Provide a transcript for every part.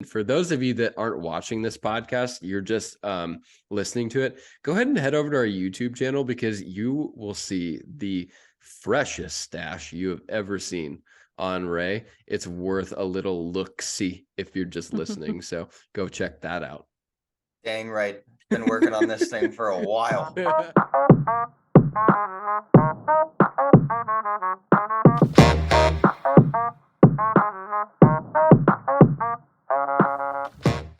for those of you that aren't watching this podcast, you're just listening to it, go ahead and head over to our YouTube channel because you will see the freshest stash you have ever seen on Ray. It's worth a little look-see if you're just listening. So go check that out. Dang right. Been working on this thing for a while.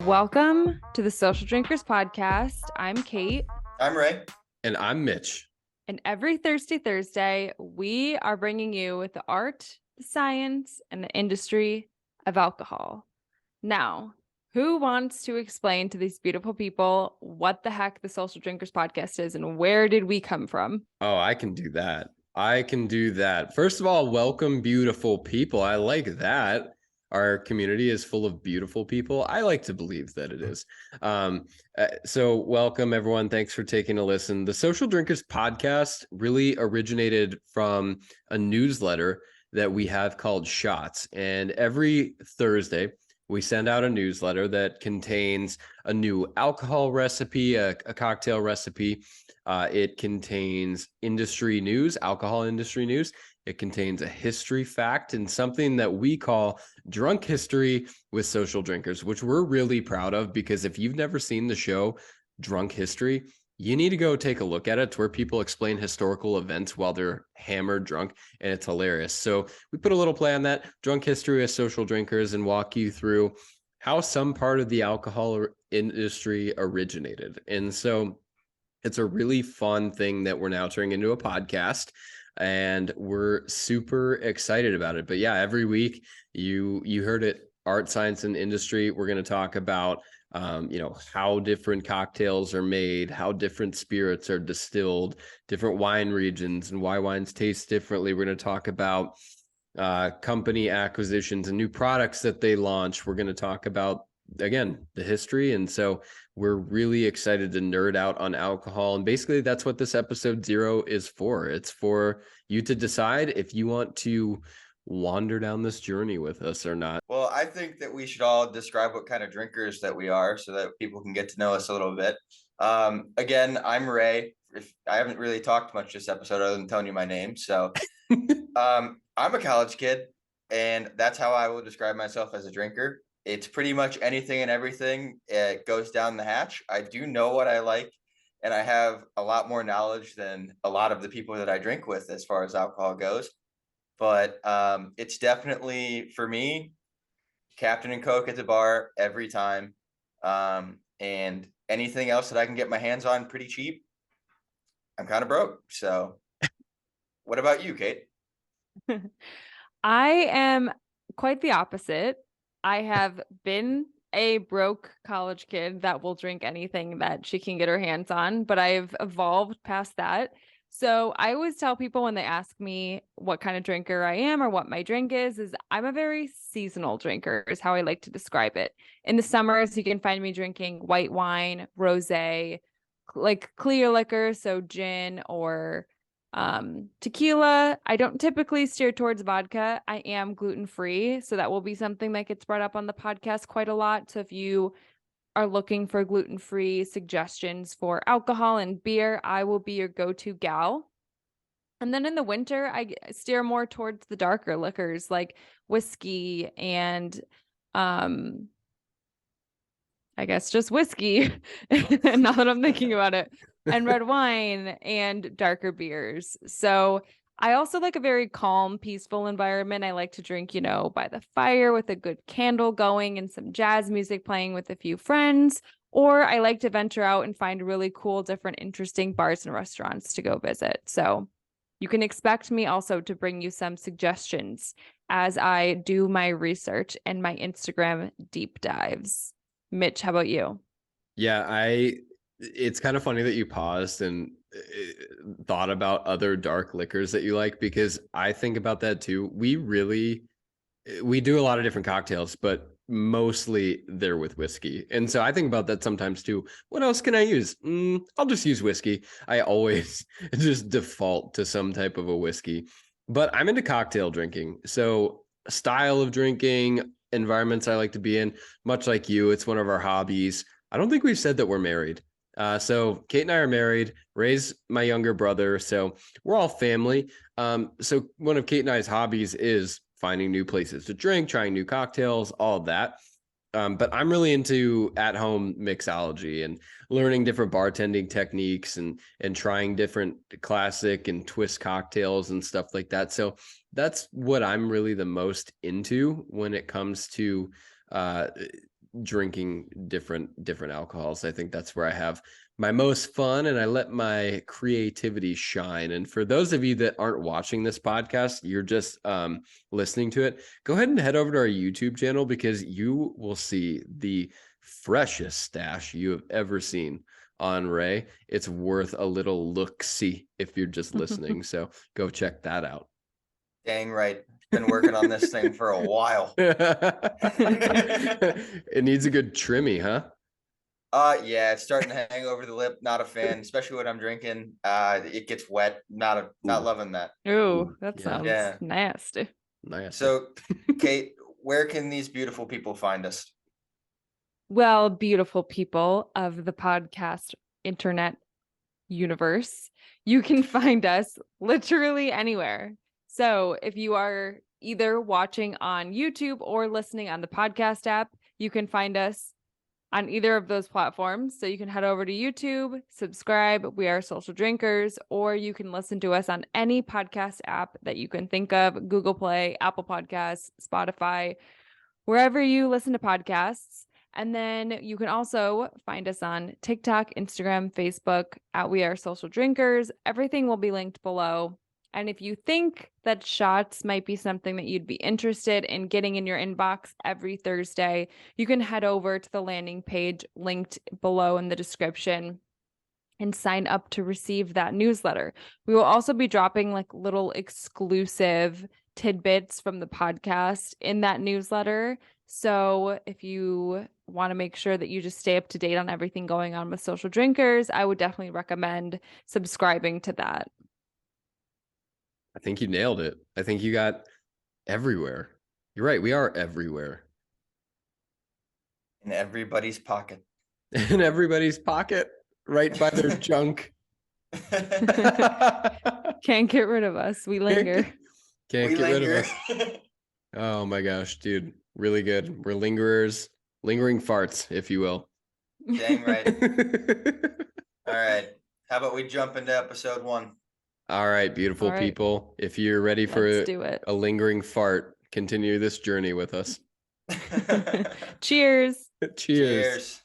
Welcome to the Social Drinkers Podcast. I'm Kate. I'm Ray. And I'm Mitch. And every Thirsty Thursday, we are bringing you the art, the science, and the industry of alcohol. Now, who wants to explain to these beautiful people what the heck the Social Drinkers Podcast is and where did we come from? Oh, I can do that. First of all, welcome, beautiful people. I like that. Our community is full of beautiful people. I like to believe that it is. So welcome, everyone. Thanks for taking a listen. The Social Drinkers Podcast really originated from a newsletter that we have called Shots. And every Thursday, we send out a newsletter that contains a new alcohol recipe, a cocktail recipe. It contains industry news, alcohol industry news. It contains a history fact and something that we call Drunk History with Social Drinkers, which we're really proud of because if you've never seen the show Drunk History, you need to go take a look at it. It's where people explain historical events while they're hammered drunk, and it's hilarious. So we put a little play on that, Drunk History with Social Drinkers, and walk you through how some part of the alcohol industry originated. And so it's a really fun thing that we're now turning into a podcast. And we're super excited about it. But yeah, every week you heard it, art, science, and industry. We're going to talk about, how different cocktails are made, how different spirits are distilled, different wine regions, and why wines taste differently. We're going to talk about company acquisitions and new products that they launch. We're going to talk about, again, the history. And so we're really excited to nerd out on alcohol. And basically that's what this episode 0 is for. It's for you to decide if you want to wander down this journey with us or not. Well, I think that we should all describe what kind of drinkers that we are so that people can get to know us a little bit. Again, I'm Ray. I haven't really talked much this episode other than telling you my name. So I'm a college kid, and that's how I will describe myself as a drinker. It's pretty much anything and everything. It goes down the hatch. I do know what I like, and I have a lot more knowledge than a lot of the people that I drink with as far as alcohol goes. But it's definitely, for me, Captain and Coke at the bar every time. And anything else that I can get my hands on pretty cheap, I'm kind of broke. So what about you, Kate? I am quite the opposite. I have been a broke college kid that will drink anything that she can get her hands on, but I've evolved past that. So I always tell people when they ask me what kind of drinker I am or what my drink is I'm a very seasonal drinker is how I like to describe it. In the summers, you can find me drinking white wine, rosé, like clear liquor, so gin or tequila. I don't typically steer towards vodka. I am gluten-free, so that will be something that gets brought up on the podcast quite a lot. So if you are looking for gluten-free suggestions for alcohol and beer, I will be your go-to gal. And then in the winter, I steer more towards the darker liquors like whiskey and I guess just whiskey, now that I'm thinking about it, and red wine and darker beers. So I also like a very calm, peaceful environment. I like to drink, by the fire with a good candle going and some jazz music playing with a few friends. Or I like to venture out and find really cool, different, interesting bars and restaurants to go visit. So you can expect me also to bring you some suggestions as I do my research and my Instagram deep dives. Mitch, how about you? Yeah, it's kind of funny that you paused and thought about other dark liquors that you like, because I think about that too. We do a lot of different cocktails, but mostly they're with whiskey. And so I think about that sometimes too. What else can I use? I'll just use whiskey. I always just default to some type of a whiskey, but I'm into cocktail drinking. So style of drinking, environments I like to be in. Much like you, it's one of our hobbies. I don't think we've said that we're married. So Kate and I are married. Ray's my younger brother, so we're all family. So one of Kate and I's hobbies is finding new places to drink, trying new cocktails, all of that. But I'm really into at-home mixology and learning different bartending techniques and trying different classic and twist cocktails and stuff like that. So that's what I'm really the most into when it comes to drinking different alcohols. I think that's where I have my most fun and I let my creativity shine. And for those of you that aren't watching this podcast, you're just listening to it, go ahead and head over to our YouTube channel because you will see the freshest stash you have ever seen on Ray. It's worth a little look-see if you're just listening. So go check that out. Dang right. Been working on this thing for a while. It needs a good trimmy, huh? Yeah, it's starting to hang over the lip. Not a fan, especially when I'm drinking. It gets wet. Not loving that. Ooh, that Yeah. sounds nasty. Nice. So, Kate, where can these beautiful people find us? Well, beautiful people of the podcast internet universe, you can find us literally anywhere. So if you are either watching on YouTube or listening on the podcast app, you can find us on either of those platforms. So you can head over to YouTube, subscribe, We Are Social Drinkers, or you can listen to us on any podcast app that you can think of, Google Play, Apple Podcasts, Spotify, wherever you listen to podcasts. And then you can also find us on TikTok, Instagram, Facebook at We Are Social Drinkers. Everything will be linked below. And if you think that shots might be something that you'd be interested in getting in your inbox every Thursday, you can head over to the landing page linked below in the description and sign up to receive that newsletter. We will also be dropping like little exclusive tidbits from the podcast in that newsletter. So if you want to make sure that you just stay up to date on everything going on with Social Drinkers, I would definitely recommend subscribing to that. I think you nailed it. I think you got everywhere. You're right. We are everywhere. In everybody's pocket. In everybody's pocket, right by their junk. Can't get rid of us. We linger. Can't get rid of us. Oh my gosh, dude. Really good. We're lingerers, lingering farts, if you will. Dang right. All right. How about we jump into episode 1? All right, beautiful people. If you're ready for a lingering fart, continue this journey with us. Cheers. Cheers.